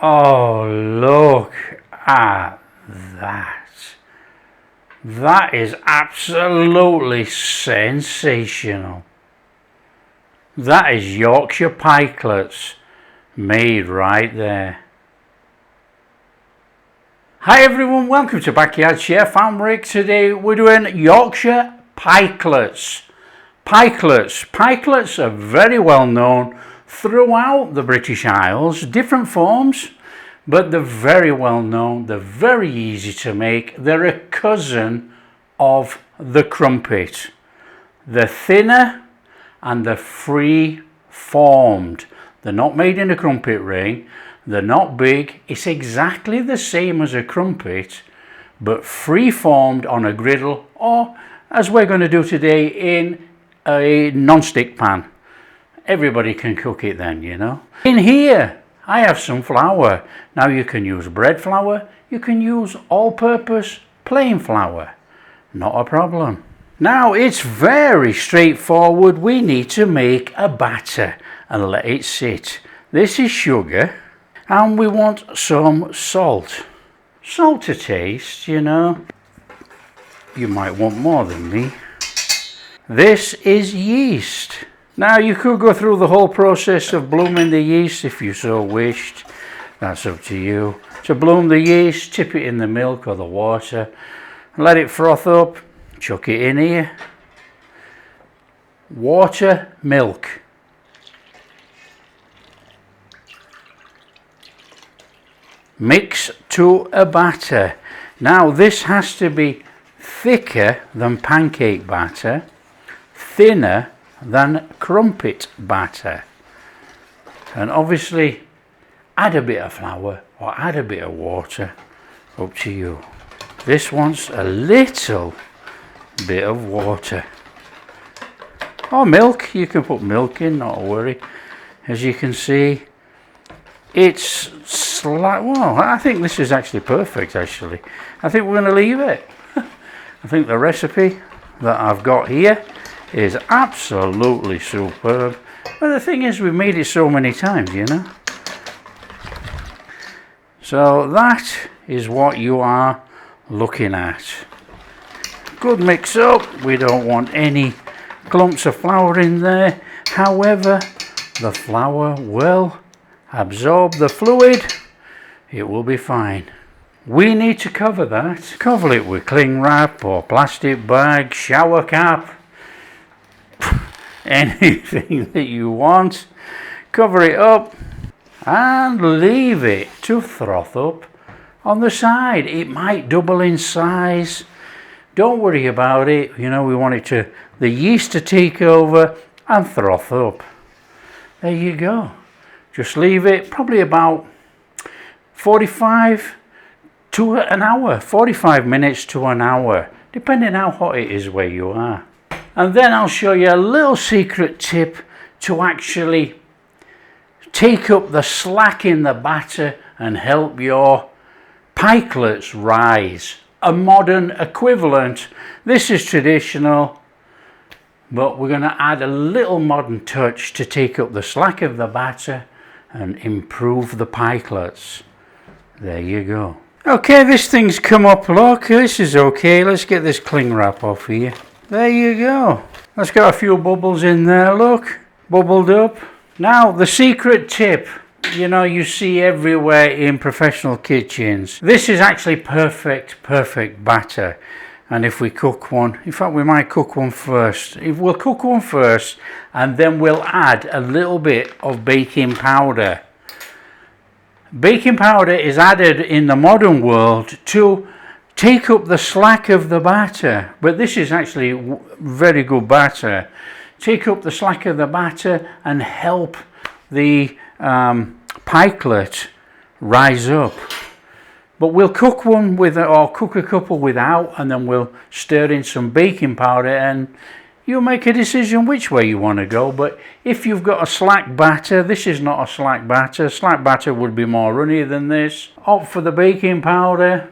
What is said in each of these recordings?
Oh, look at that. That is absolutely sensational. That is Yorkshire Pikelets made right there. Hi everyone, welcome to Backyard Chef. I'm Rick. Today we're doing Yorkshire Pikelets. Pikelets are very well known throughout the British Isles, different forms, but they're very well known. They're very easy to make. They're a cousin of the crumpet. They're thinner and they're free formed. They're not made in a crumpet ring. They're not big. It's exactly the same as a crumpet, but free formed on a griddle, or as we're going to do today, in a non-stick pan. Everybody can cook it then, you know. In here I have some flour. Now you can use bread flour, you can use all-purpose plain flour, not a problem. Now it's very straightforward. We need to make a batter and let it sit. This is sugar and we want some salt to taste, you know. You might want more than me. This is yeast. Now you could go through the whole process of blooming the yeast if you so wished. That's up to you. To bloom the yeast, tip it in the milk or the water, let it froth up, chuck it in here. Water, milk. Mix to a batter. Now this has to be thicker than pancake batter, thinner than crumpet batter, and obviously add a bit of flour or add a bit of water, up to you. This wants a little bit of water or milk. You can put milk in, not a worry. As you can see, it's well, I think this is actually perfect. Actually, I think we're going to leave it. I think the recipe that I've got here is absolutely superb. But the thing is, we've made it so many times, you know. So that is what you are looking at. Good mix up. We don't want any clumps of flour in there. However, the flour will absorb the fluid. It will be fine. We need to cover that. Cover it with cling wrap or plastic bag, shower cap, anything that you want. Cover it up and leave it to froth up on the side. It might double in size. Don't worry about it. You know, we want the yeast to take over and froth up. There you go. Just leave it probably about 45 to an hour, 45 minutes to an hour, depending how hot it is where you are. And then I'll show you a little secret tip to actually take up the slack in the batter and help your pikelets rise. A modern equivalent. This is traditional, but we're going to add a little modern touch to take up the slack of the batter and improve the pikelets. There you go. Okay, this thing's come up, look, this is okay. Let's get this cling wrap off here. There you go. That's got a few bubbles in there, look, bubbled up. Now the secret tip, you know, you see everywhere in professional kitchens. This is actually perfect batter. And if we cook one, in fact we might cook one first. We'll cook one first and then we'll add a little bit of baking powder. Baking powder is added in the modern world to take up the slack of the batter, but this is actually very good batter. Take up the slack of the batter and help the pikelet rise up. But we'll cook one with, or cook a couple without, and then we'll stir in some baking powder and you'll make a decision which way you want to go. But if you've got a slack batter, this is not a slack batter. Slack batter would be more runny than this. Opt for the baking powder.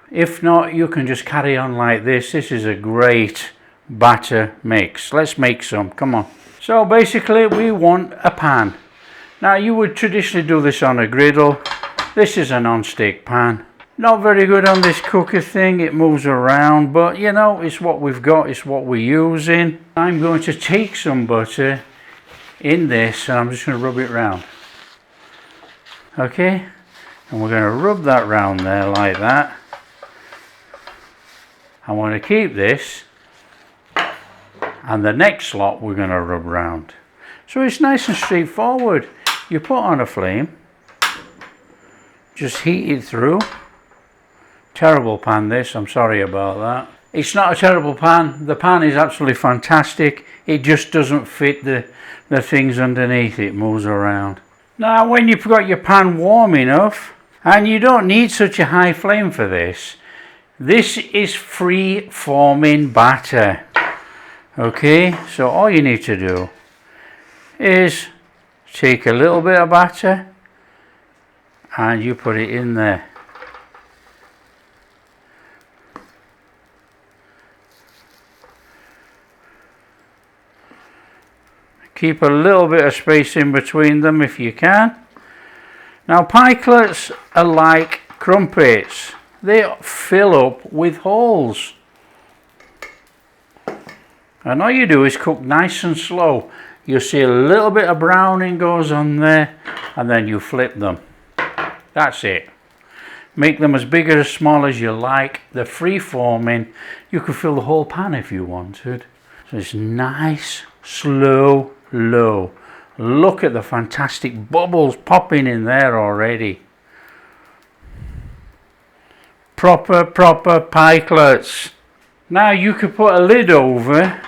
If not, you can just carry on like this. This is a great batter mix. Let's make some, come on. So basically we want a pan. Now you would traditionally do this on a griddle. This is a non-stick pan. Not very good on this cooker thing, it moves around, but you know, it's what we've got, it's what we're using. I'm going to take some butter in this and I'm just going to rub it round. Okay, and we're going to rub that round there like that. I want to keep this, and the next lot we're going to rub round. So it's nice and straightforward. You put on a flame, just heat it through. Terrible pan this, I'm sorry about that. It's not a terrible pan, the pan is absolutely fantastic. It just doesn't fit the things underneath, it moves around. Now when you've got your pan warm enough, and you don't need such a high flame for this, this is free forming batter. Okay, so all you need to do is take a little bit of batter and you put it in there. Keep a little bit of space in between them if you can. Now pikelets are like crumpets. They fill up with holes. And all you do is cook nice and slow. You'll see a little bit of browning goes on there and then you flip them. That's it. Make them as big or as small as you like. They're free forming. You could fill the whole pan if you wanted. So it's nice, slow, low. Look at the fantastic bubbles popping in there already. Proper pikelets. Now you could put a lid over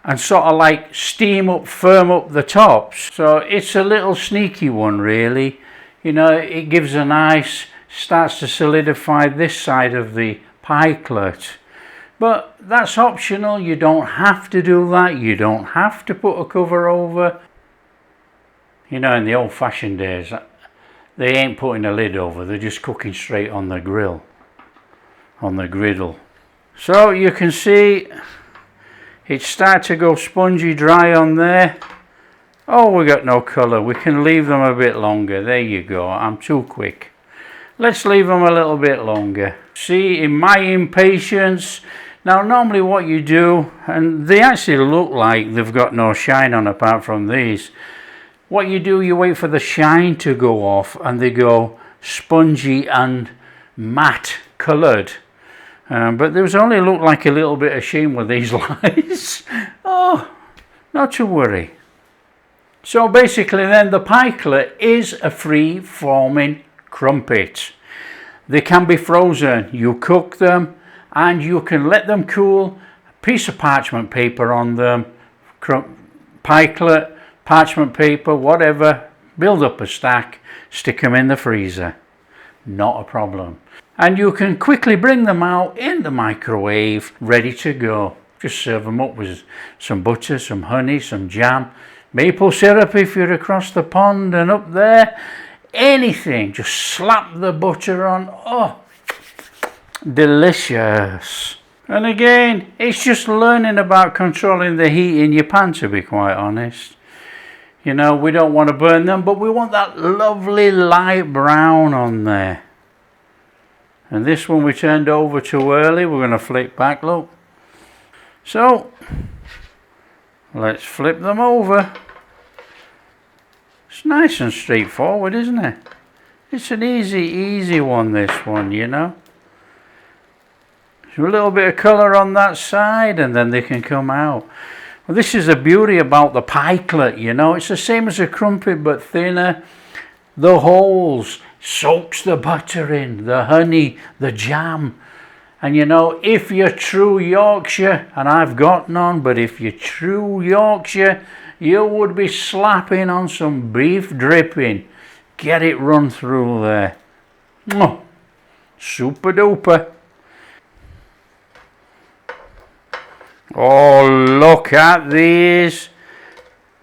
and sort of like steam up, firm up the tops. So it's a little sneaky one really. You know, it gives a nice, starts to solidify this side of the pikelet. But that's optional, you don't have to do that, you don't have to put a cover over. You know, in the old-fashioned days, they ain't putting a lid over, they're just cooking straight on the grill, on the griddle. So you can see it starts to go spongy dry on there. Oh, we got no colour, we can leave them a bit longer, there you go, I'm too quick. Let's leave them a little bit longer. See, in my impatience, now normally what you do, and they actually look like they've got no shine on apart from these. What you do, you wait for the shine to go off and they go spongy and matte coloured. But there's only look like a little bit of sheen with these lights. Oh, not to worry. So basically then the pikelet is a free forming crumpet. They can be frozen, you cook them and you can let them cool, a piece of parchment paper on them, pikelet, parchment paper, whatever, build up a stack, stick them in the freezer, not a problem. And you can quickly bring them out in the microwave, ready to go. Just serve them up with some butter, some honey, some jam, maple syrup if you're across the pond and up there, anything, just slap the butter on, oh, delicious. And again, it's just learning about controlling the heat in your pan, to be quite honest. You know, we don't want to burn them, but we want that lovely light brown on there. And this one we turned over too early, we're going to flip back, look. So, let's flip them over. It's nice and straightforward, isn't it? It's an easy one, this one, you know. A little bit of colour on that side and then they can come out. Well, this is the beauty about the pikelet, you know. It's the same as a crumpet but thinner. The holes soaks the butter in, the honey, the jam. And you know, if you're true Yorkshire, and I've got none, but if you're true Yorkshire, you would be slapping on some beef dripping. Get it run through there. Oh, super duper. Oh, look at these.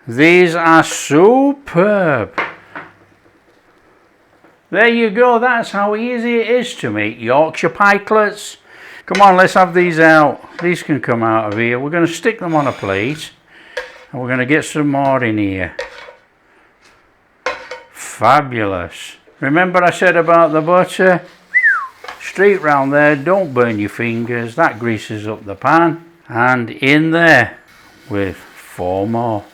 These are superb. There you go. That's how easy it is to make Yorkshire pikelets. Come on, let's have these out. These can come out of here. We're going to stick them on a plate. And we're going to get some more in here. fabulous. Remember I said about the butter? Straight round there, don't burn your fingers, that greases up the pan. And in there with 4 more.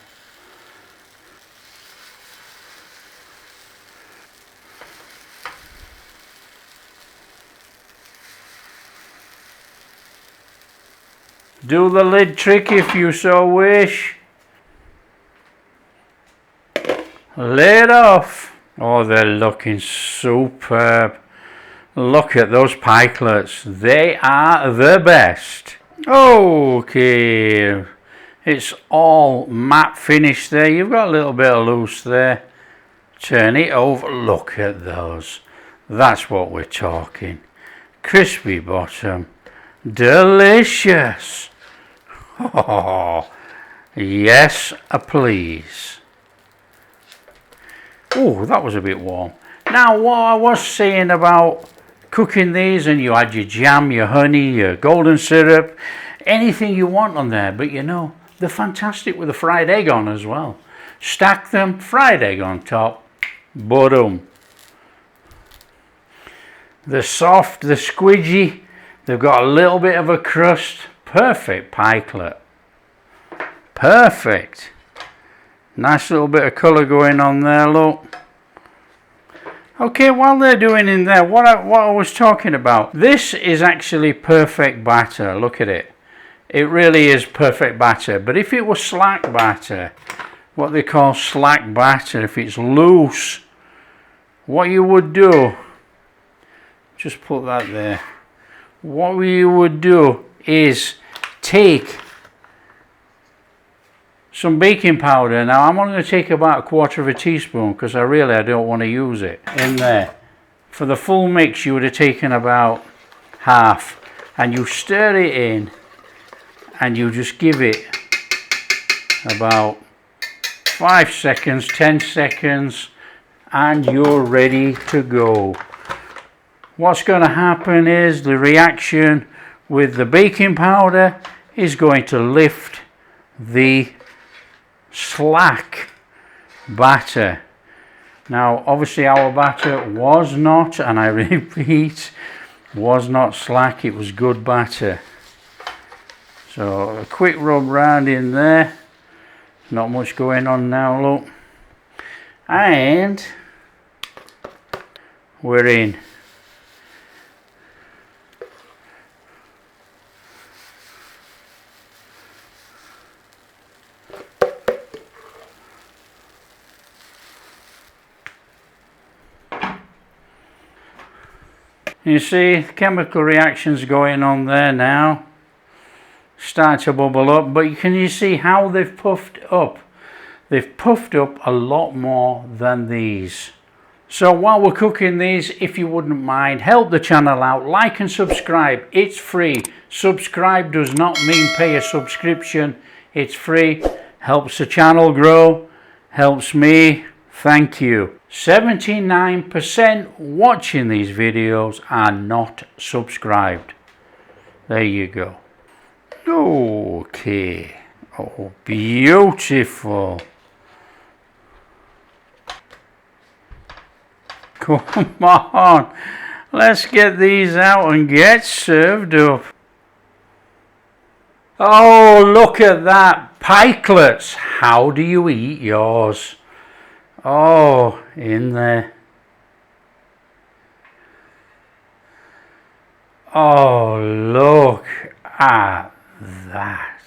Do the lid trick if you so wish. Lid off. Oh, they're looking superb. Look at those pikelets. They are the best. Okay. It's all matte finish there. You've got a little bit of loose there. Turn it over. Look at those. That's what we're talking. Crispy bottom. Delicious. Oh, yes, please. Oh, that was a bit warm. Now, what I was saying about cooking these, and you add your jam, your honey, your golden syrup, anything you want on there, but you know, they're fantastic with a fried egg on as well. Stack them, fried egg on top, boom. They're soft, they're squidgy, they've got a little bit of a crust. Perfect pikelet. Perfect. Nice little bit of colour going on there, look. Okay, while they're doing in there, what I was talking about, this is actually perfect batter. Look at it. It really is perfect batter. But if it was slack batter, what they call slack batter, if it's loose, what you would do, just put that there. What you would do is take some baking powder. Now I'm only going to take about 1/4 teaspoon because I don't want to use it in there. For the full mix you would have taken about half, and you stir it in and you just give it about 5 seconds, 10 seconds, and you're ready to go. What's going to happen is the reaction with the baking powder is going to lift the slack batter. Now obviously our batter was not, and I repeat, was not slack, it was good batter. So a quick rub round in there, not much going on now, look, and we're in. You see chemical reactions going on there now, start to bubble up, but can you see how they've puffed up? They've puffed up a lot more than these. So while we're cooking these, if you wouldn't mind, help the channel out, like and subscribe. It's free. Subscribe does not mean pay a subscription. It's free. Helps the channel grow, helps me. Thank you. 79% watching these videos are not subscribed. There you go. Okay. Oh, beautiful. Come on. Let's get these out and get served up. Oh, look at that. Pikelets. How do you eat yours? Oh, in there. Oh, look at that.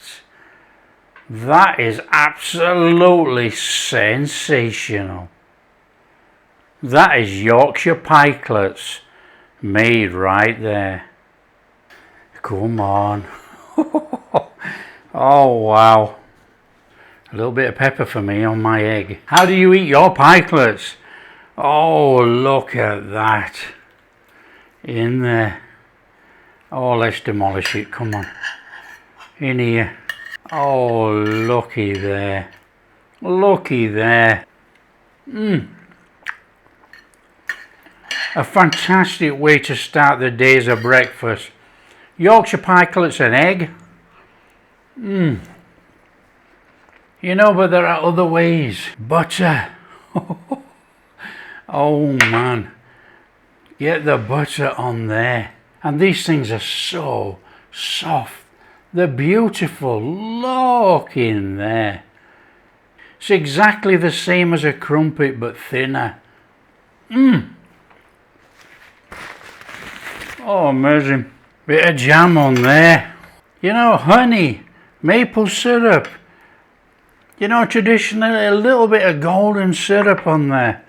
That is absolutely sensational. That is Yorkshire Pikelets made right there. Come on. Oh, wow. A little bit of pepper for me on my egg. How do you eat your pikelets? Oh, look at that. In there. Oh, let's demolish it. Come on. In here. Oh, looky there. Looky there. A fantastic way to start the day as a breakfast. Yorkshire Pikelets and egg. You know, but there are other ways. Butter. Oh man, get the butter on there. And these things are so soft. They're beautiful. Look in there. It's exactly the same as a crumpet but thinner. Oh, amazing. Bit of jam on there. You know, honey, maple syrup. You know, traditionally a little bit of golden syrup on there.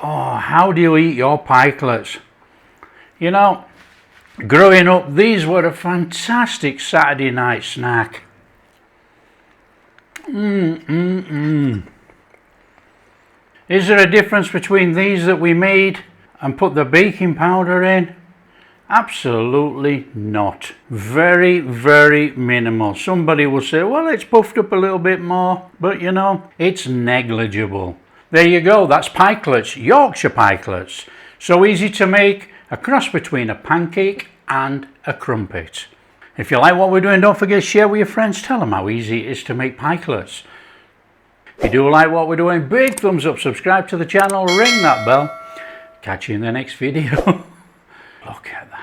Oh, how do you eat your pikelets? You know, growing up, these were a fantastic Saturday night snack. Is there a difference between these that we made and put the baking powder in? Absolutely not. Very, very minimal. Somebody will say, well, it's puffed up a little bit more, but you know, it's negligible. There you go, that's pikelets, Yorkshire pikelets. So easy to make, a cross between a pancake and a crumpet. If you like what we're doing, don't forget to share with your friends. Tell them how easy it is to make pikelets. If you do like what we're doing, big thumbs up, subscribe to the channel, ring that bell. Catch you in the next video. Look at that.